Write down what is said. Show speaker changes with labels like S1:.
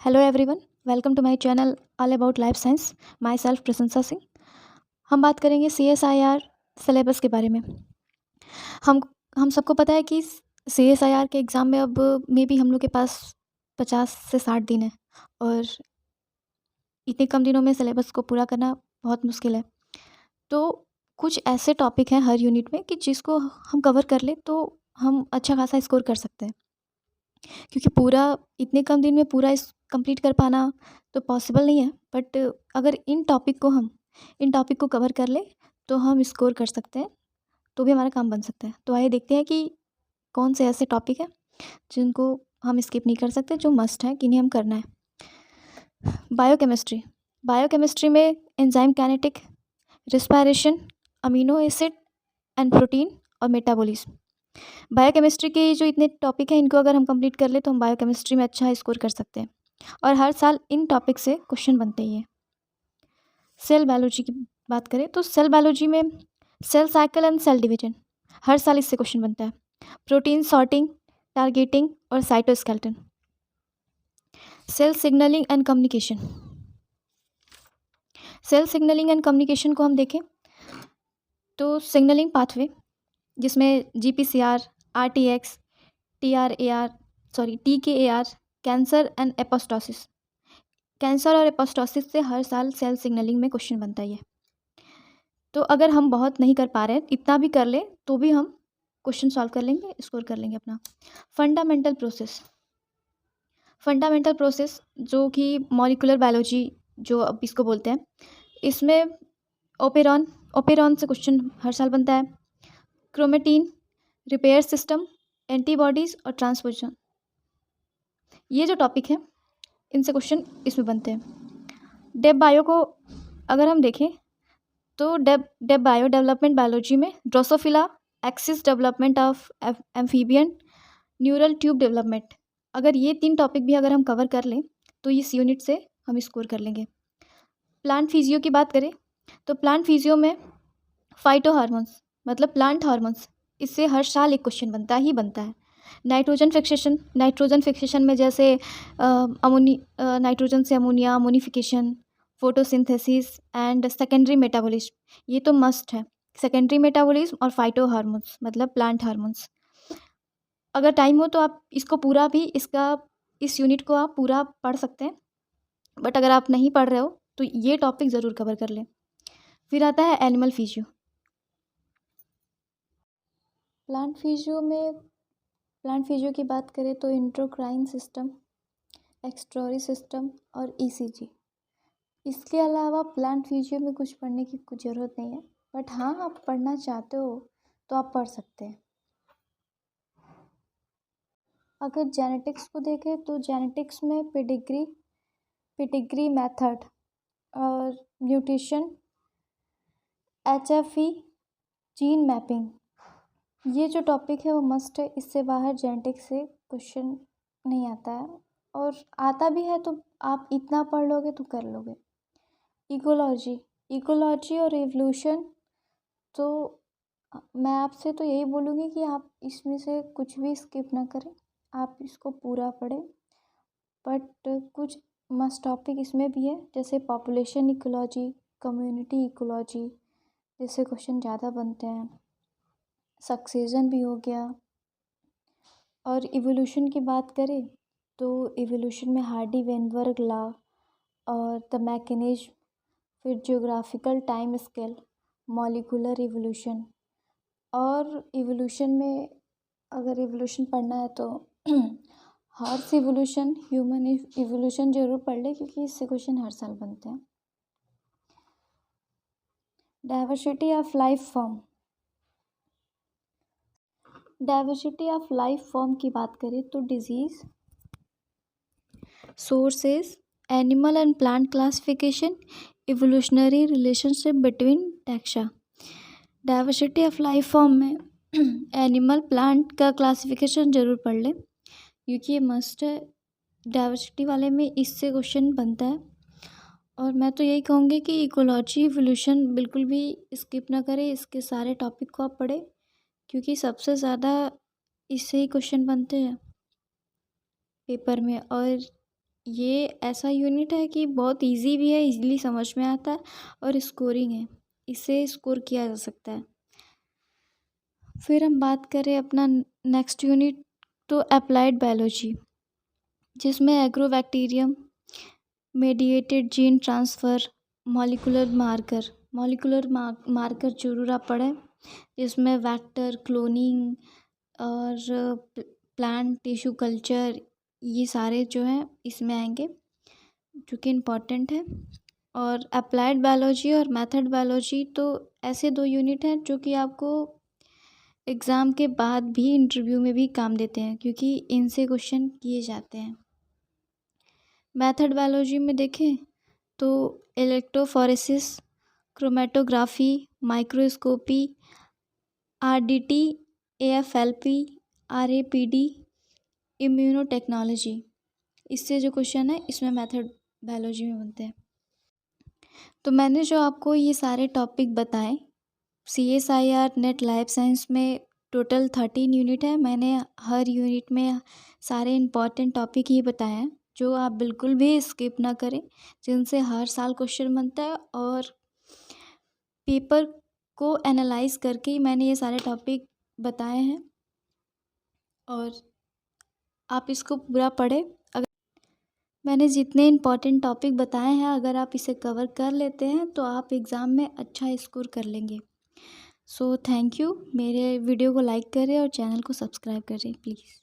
S1: Hello everyone, welcome to my channel all about life science. Myself Prashansa Singh. हम बात करेंगे CSIR syllabus के बारे में। हम हम सबको पता है कि CSIR के एग्ज़ाम में अब मे बी हम लोग के पास 50 से 60 दिन है और इतने कम दिनों में सिलेबस को पूरा करना बहुत मुश्किल है। तो कुछ ऐसे टॉपिक हैं हर यूनिट में कि जिसको हम कवर कर ले तो हम अच्छा खासा स्कोर कर सकते हैं, क्योंकि पूरा इतने कम दिन में पूरा इस कंप्लीट कर पाना तो पॉसिबल नहीं है। बट अगर इन टॉपिक को कवर कर ले तो हम स्कोर कर सकते हैं, तो भी हमारा काम बन सकता है। तो आइए देखते हैं कि कौन से ऐसे टॉपिक हैं जिनको हम स्किप नहीं कर सकते, जो मस्ट है, किन्हें हम करना है। बायोकेमिस्ट्री में enzyme kinetic, respiration, amino acid and protein और मेटाबॉलिज्म। बायोकेमिस्ट्री के जो इतने टॉपिक हैं, इनको अगर हम कंप्लीट कर ले तो हम बायोकेमिस्ट्री में अच्छा स्कोर कर सकते हैं और हर साल इन टॉपिक से क्वेश्चन बनते ही हैं। सेल बायोलॉजी की बात करें तो सेल बायोलॉजी में cell cycle and cell division, हर साल इससे क्वेश्चन बनता है। प्रोटीन सॉर्टिंग, टारगेटिंग और cytoskeleton. Cell signalling and communication. Cell signalling and communication को हम देखें तो सिग्नलिंग पाथवे, जिसमें GPCR, RTX, TKAR, cancer and apoptosis. Cancer और एपोस्टोसिस से हर साल सेल सिग्नलिंग में क्वेश्चन बनता ही है। तो अगर हम बहुत नहीं कर पा रहे हैं, इतना भी कर ले तो भी हम क्वेश्चन सॉल्व कर लेंगे, स्कोर कर लेंगे अपना। फंडामेंटल प्रोसेस जो कि मॉलिक्यूलर बायोलॉजी जो अब इसको बोलते हैं, इसमें ओपेरॉन से क्वेश्चन हर साल बनता है। क्रोमेटीन, रिपेयर सिस्टम, एंटीबॉडीज़ और ट्रांसपोजिशन, ये जो टॉपिक हैं इनसे क्वेश्चन इसमें बनते हैं। डेब बायो को अगर हम देखें तो डेब बायो डेवलपमेंट बायोलॉजी में Drosophila, axis development of amphibian, neural tube development, अगर ये 3 टॉपिक भी अगर हम कवर कर लें तो इस यूनिट से हम स्कोर कर लेंगे। प्लांट फिजियो की बात करें तो प्लांट फिजियो में फाइटो हार्मोन्स मतलब प्लांट हार्मोन्स, इससे हर साल एक क्वेश्चन बनता है। नाइट्रोजन फिक्सेशन में जैसे नाइट्रोजन से ammonia, ammonification, photosynthesis and secondary metabolism, ये तो मस्ट है। सेकेंडरी मेटाबॉलिज्म और फाइटो हार्मोन्स मतलब प्लांट हार्मोन्स। अगर टाइम हो तो आप इसको पूरा भी इस यूनिट को आप पूरा पढ़ सकते हैं, बट अगर आप नहीं पढ़ रहे हो तो ये टॉपिक ज़रूर कवर कर लें। फिर आता है एनिमल फिजियो। प्लांट फिजियो की बात करें तो इंट्रोक्राइन सिस्टम, एक्सक्रीटरी सिस्टम और ECG। इसके अलावा प्लांट फिजियो में कुछ पढ़ने की कुछ ज़रूरत नहीं है, बट हाँ, आप पढ़ना चाहते हो तो आप पढ़ सकते हैं। अगर जेनेटिक्स को देखें तो जेनेटिक्स में पेडिग्री मेथड और न्यूट्रिशन, HFE, जीन मैपिंग, ये जो टॉपिक है वो मस्ट है। इससे बाहर जेनेटिक्स से क्वेश्चन नहीं आता है, और आता भी है तो आप इतना पढ़ लोगे तो कर लोगे। इकोलॉजी और एवोल्यूशन, तो मैं आपसे तो यही बोलूँगी कि आप इसमें से कुछ भी स्किप ना करें, आप इसको पूरा पढ़ें। बट कुछ मस्ट टॉपिक इसमें भी है, जैसे पॉपुलेशन इकोलॉजी, कम्युनिटी इकोलॉजी, जैसे क्वेश्चन ज़्यादा बनते हैं। सक्सेशन भी हो गया। और इवोल्यूशन की बात करें तो इवोल्यूशन में हार्डी वेनबर्ग लॉ और द मैकेनिज्म, फिर geographical time scale, molecular evolution. और इवोल्यूशन में अगर इवोल्यूशन पढ़ना है तो हॉर्स इवोल्यूशन, ह्यूमन इवोल्यूशन जरूर पढ़ ले, क्योंकि इससे क्वेश्चन हर साल बनते हैं। डाइवर्सिटी ऑफ लाइफ फॉर्म की बात करें तो disease, sources, animal and plant classification, evolutionary relationship between taxa. Diversity of life form में एनिमल प्लांट का क्लासिफिकेशन ज़रूर पढ़ लें, क्योंकि ये मस्ट है। डाइवर्सिटी वाले में इससे क्वेश्चन बनता है। और मैं तो यही कहूँगी कि इकोलॉजी इवोल्यूशन बिल्कुल भी स्किप ना करें, इसके सारे टॉपिक को आप पढ़ें, क्योंकि सबसे ज़्यादा इससे ही क्वेश्चन बनते हैं पेपर में। और ये ऐसा यूनिट है कि बहुत इजी भी है, इजीली समझ में आता है, और स्कोरिंग है, इसे स्कोर किया जा सकता है। फिर हम बात करें अपना नेक्स्ट यूनिट, तो अप्लाइड बायोलॉजी, जिसमें agrobacterium, mediated gene transfer, molecular marker जरूर आप पढ़ें, जिसमें वेक्टर, क्लोनिंग और प्लांट टिश्यू कल्चर, ये सारे जो हैं इसमें आएंगे, जो कि इम्पॉर्टेंट है। और अप्लाइड बायोलॉजी और मेथड बायोलॉजी, तो ऐसे दो यूनिट हैं जो कि आपको एग्ज़ाम के बाद भी इंटरव्यू में भी काम देते हैं, क्योंकि इनसे क्वेश्चन किए जाते हैं। मेथड बायोलॉजी में देखें तो इलेक्ट्रोफोरेसिस, क्रोमेटोग्राफी, माइक्रोस्कोपी, आरडीटी, एएफएलपी, आरएपीडी, इम्यूनोटेक्नोलॉजी, इससे जो क्वेश्चन है इसमें मेथड बायोलॉजी में बनते हैं। तो मैंने जो आपको ये सारे टॉपिक बताए, CSIR नेट लाइफ साइंस में टोटल 13 यूनिट है। मैंने हर यूनिट में सारे इम्पॉर्टेंट टॉपिक ही बताए हैं, जो आप बिल्कुल भी स्किप ना करें, जिनसे हर साल क्वेश्चन बनता है। और पेपर को एनालाइज करके ही मैंने ये सारे टॉपिक बताए हैं, और आप इसको पूरा पढ़ें। अगर मैंने जितने इम्पॉर्टेंट टॉपिक बताए हैं, अगर आप इसे कवर कर लेते हैं तो आप एग्ज़ाम में अच्छा स्कोर कर लेंगे। So thank you. मेरे वीडियो को लाइक करें और चैनल को सब्सक्राइब करें प्लीज़।